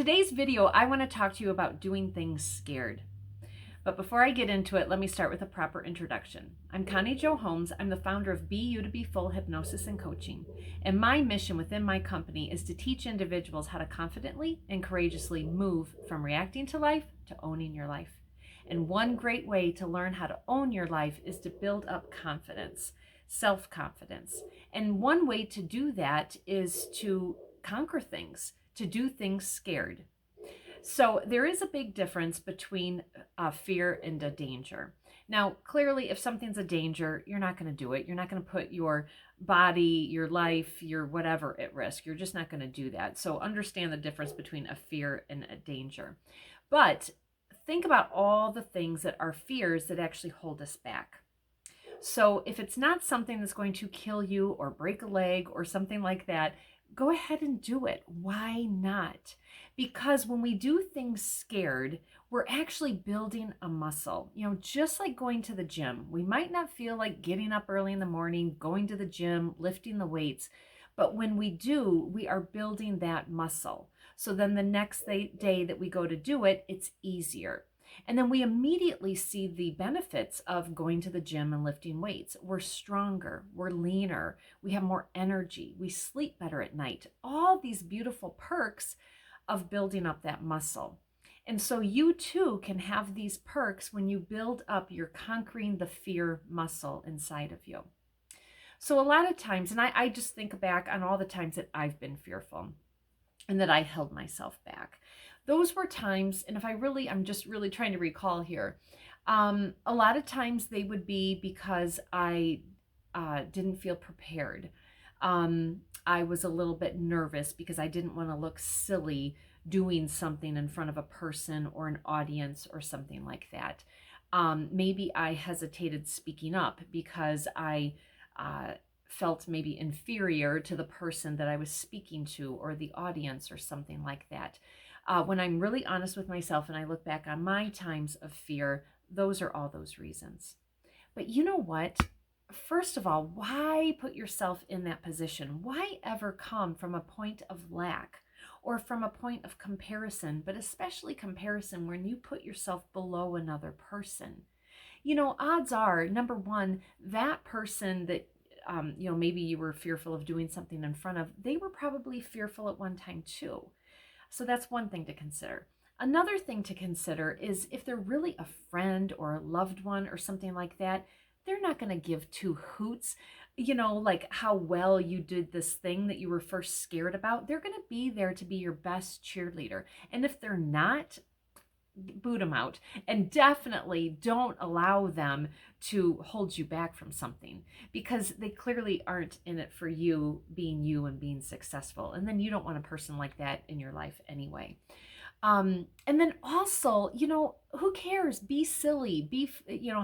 today's video, I want to talk to you about doing things scared. But before I get into it, let me start with a proper introduction. I'm Connie Jo Holmes. I'm the founder of BU2BFULL Hypnosis and Coaching. And my mission within my company is to teach individuals how to confidently and courageously move from reacting to life to owning your life. And one great way to learn how to own your life is to build up confidence, self-confidence. And one way to do that is to conquer things, to do things scared. So there is a big difference between fear and a danger. Now, clearly, if something's a danger, you're not going to do it. You're not going to put your body, your life, your whatever at risk. You're just not going to do that. So understand the difference between a fear and a danger. But think about all the things that are fears that actually hold us back. So if it's not something that's going to kill you or break a leg or something like that, go ahead and do it. Why not? Because when we do things scared, we're actually building a muscle. Just like going to the gym. We might not feel like getting up early in the morning, going to the gym, lifting the weights, but when we do, we are building that muscle. So then the next day that we go to do it, it's easier. And then we immediately see the benefits of going to the gym and lifting weights. We're stronger, we're leaner, we have more energy, we sleep better at night. All these beautiful perks of building up that muscle. And so you too can have these perks when you build up your conquering the fear muscle inside of you. So a lot of times, and I just think back on all the times that I've been fearful and that I held myself back. Those were times, and I'm just really trying to recall here, a lot of times they would be because I didn't feel prepared. I was a little bit nervous because I didn't want to look silly doing something in front of a person or an audience or something like that. Maybe I hesitated speaking up because I felt maybe inferior to the person that I was speaking to or the audience or something like that. When I'm really honest with myself and I look back on my times of fear, those are all those reasons. But you know what? First of all, why put yourself in that position? Why ever come from a point of lack or from a point of comparison, but especially comparison when you put yourself below another person? Odds are, number one, that person that maybe you were fearful of doing something in front of, they were probably fearful at one time too. So that's one thing to consider. Another thing to consider is if they're really a friend or a loved one or something like that, they're not going to give two hoots, like how well you did this thing that you were first scared about. They're going to be there to be your best cheerleader. And if they're not, boot them out, and definitely don't allow them to hold you back from something, because they clearly aren't in it for you being you and being successful. And then you don't want a person like that in your life anyway. And then also, who cares? Be silly,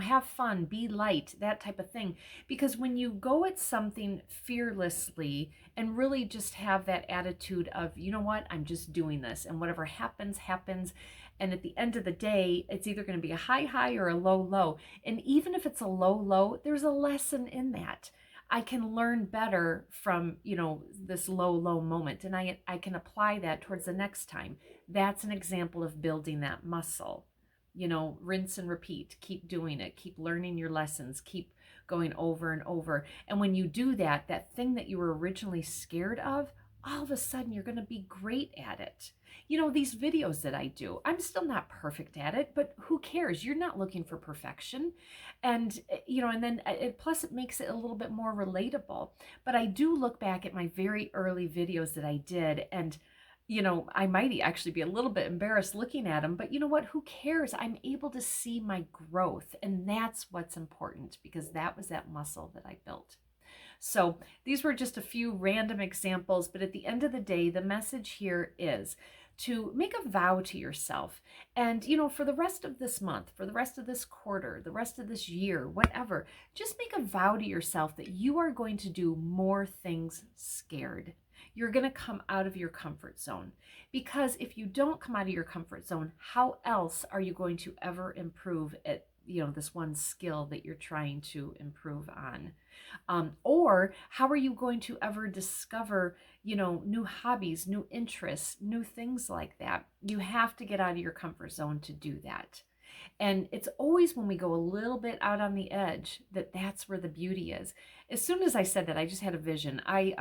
have fun, be light, that type of thing. Because when you go at something fearlessly and really just have that attitude of, you know what, I'm just doing this and whatever happens, happens. And at the end of the day, it's either going to be a high or a low. And even if it's a low, there's a lesson in that. I can learn better from, this low moment, and I can apply that towards the next time. That's an example of building that muscle. Rinse and repeat, keep doing it, keep learning your lessons, keep going over and over. And when you do that, that thing that you were originally scared of, all of a sudden you're going to be great at it. These videos that I do, I'm still not perfect at it, but who cares? You're not looking for perfection. And, and then plus it makes it a little bit more relatable. But I do look back at my very early videos that I did, and, I might actually be a little bit embarrassed looking at them, but you know what? Who cares? I'm able to see my growth, and that's what's important, because that was that muscle that I built. So these were just a few random examples, but at the end of the day, the message here is to make a vow to yourself. And, for the rest of this month, for the rest of this quarter, the rest of this year, whatever, just make a vow to yourself that you are going to do more things scared. You're going to come out of your comfort zone, because if you don't come out of your comfort zone, how else are you going to ever improve at this one skill that you're trying to improve on? Or how are you going to ever discover, new hobbies, new interests, new things like that? You have to get out of your comfort zone to do that. And it's always when we go a little bit out on the edge that's where the beauty is. As soon as I said that, I just had a vision. I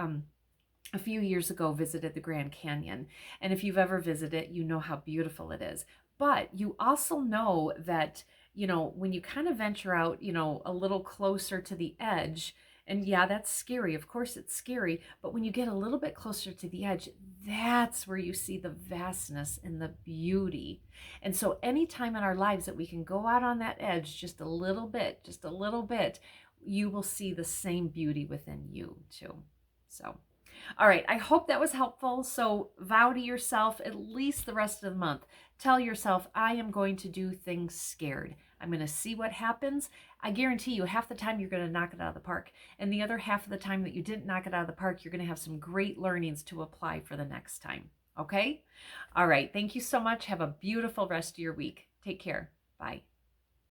a few years ago visited the Grand Canyon, and if you've ever visited, you know how beautiful it is. But you also know that, when you kind of venture out, a little closer to the edge, and yeah, that's scary. Of course, it's scary. But when you get a little bit closer to the edge, that's where you see the vastness and the beauty. And so anytime in our lives that we can go out on that edge just a little bit, you will see the same beauty within you too. So, all right, I hope that was helpful. So vow to yourself at least the rest of the month. Tell yourself, I am going to do things scared. I'm going to see what happens. I guarantee you half the time you're going to knock it out of the park. And the other half of the time that you didn't knock it out of the park, you're going to have some great learnings to apply for the next time. Okay? All right. Thank you so much. Have a beautiful rest of your week. Take care. Bye.